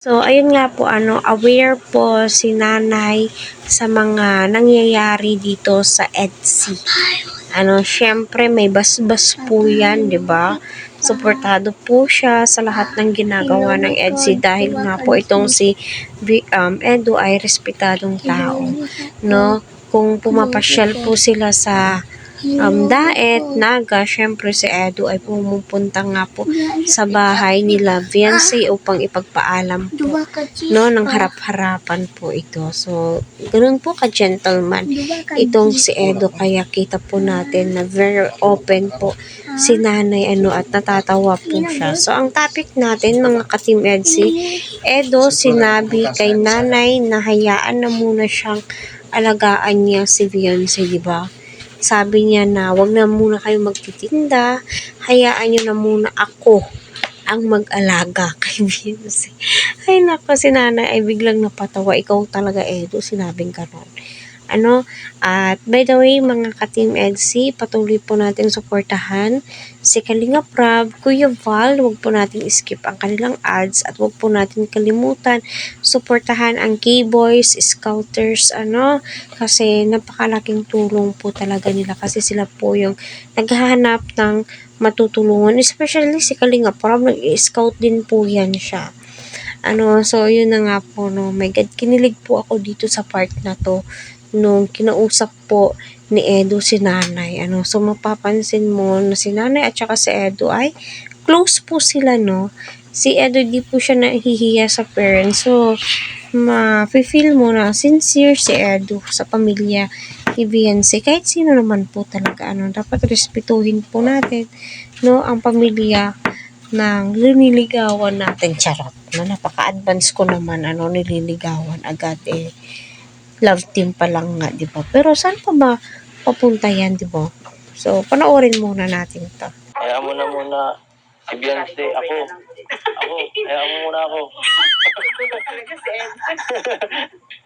So, ayun nga po, aware po si nanay sa mga nangyayari dito sa EDSI. Syempre may basbas po yan, di ba? Suportado po siya sa lahat ng ginagawa ng EDSI dahil nga po itong si Edu ay respetadong tao, no? Kung pumapasyal po sila sa Daet, Naga, syempre si Edu ay pumupunta nga po sa bahay nila Viancy upang ipagpaalam po, no, ng harap-harapan po ito. So, ganoon po ka-gentleman itong si Edu, kaya kita po natin na very open po si nanay at natatawa po siya. So, ang topic natin mga ka-Team EDSI, Edu sinabi kay nanay na hayaan na muna siyang alagaan niya si Viancy, di ba? Sabi niya na wag na muna kayo magtitinda, hayaan niyo na muna ako ang mag-alaga kay Viancy. Ay nako, si nanay ay biglang napatawa. Ikaw talaga, Edu, sinabing ganon. At by the way, mga ka-Team EDSI, patuloy po natin suportahan si Kalinga Prab, Kuya Val, wag po natin skip ang kanilang ads at wag po natin kalimutan suportahan ang K-Boys, Scouters, kasi napakalaking tulong po talaga nila kasi sila po yung naghahanap ng matutulungan, especially si Kalinga Prab, nag-scout din po yan siya. So yun na nga po, no, my God, kinilig po ako dito sa part na to nung kinausap po ni Edu si nanay. So mapapansin mo na si nanay at saka si Edu ay close po sila, no. Si Edu di po siya nahihiya sa parents. So ma-feel mo na sincere si Edu sa pamilya ni Viancy. Kahit sino naman po talaga, dapat respetuhin po natin, no, ang pamilya ng nililigawan natin. Charot, no, napaka-advance ko naman, nililigawan agad love team pa lang nga, di ba? Pero saan pa ba papunta yan, di ba? So, panoorin muna natin to. Kaya mo na muna si Beyonce, ako, kaya mo muna ako.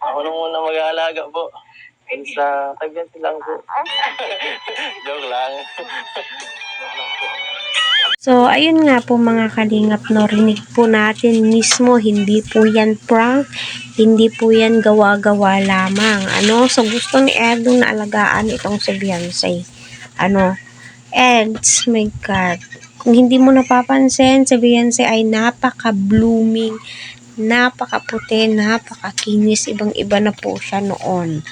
Ako na muna mag-aalaga po. Sa Beyonce lang po. Joke lang. So, ayun nga po mga kalingap, no, rinig po natin mismo, hindi po yan prank, hindi po yan gawa-gawa lamang. So gusto ni Edu na alagaan itong si Viancy. My God, kung hindi mo napapansin, si Viancy ay napaka-blooming, napaka-puti, napaka-kinis, ibang-iba na po siya noon.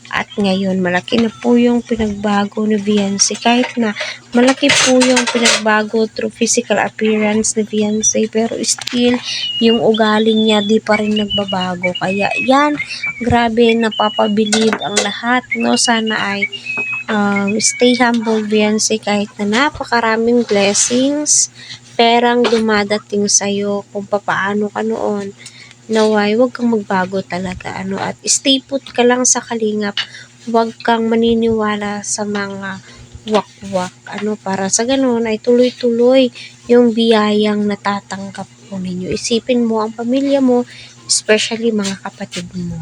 At ngayon, malaki na po yung pinagbago ni Viancy. Kahit na malaki po yung pinagbago through physical appearance ni Viancy, pero still, yung ugali niya di pa rin nagbabago. Kaya yan, grabe, napapabilib ang lahat, no? Sana ay stay humble, Viancy, kahit na napakaraming blessings, perang dumadating sa'yo kung papaano ka noon. Naway, wag kang magbago talaga, at stay put ka lang sa kalingap, wag kang maniniwala sa mga wakwak, para sa ganun ay tuloy-tuloy yung biyayang natatanggap po ninyo. Isipin mo ang pamilya mo, especially mga kapatid mo.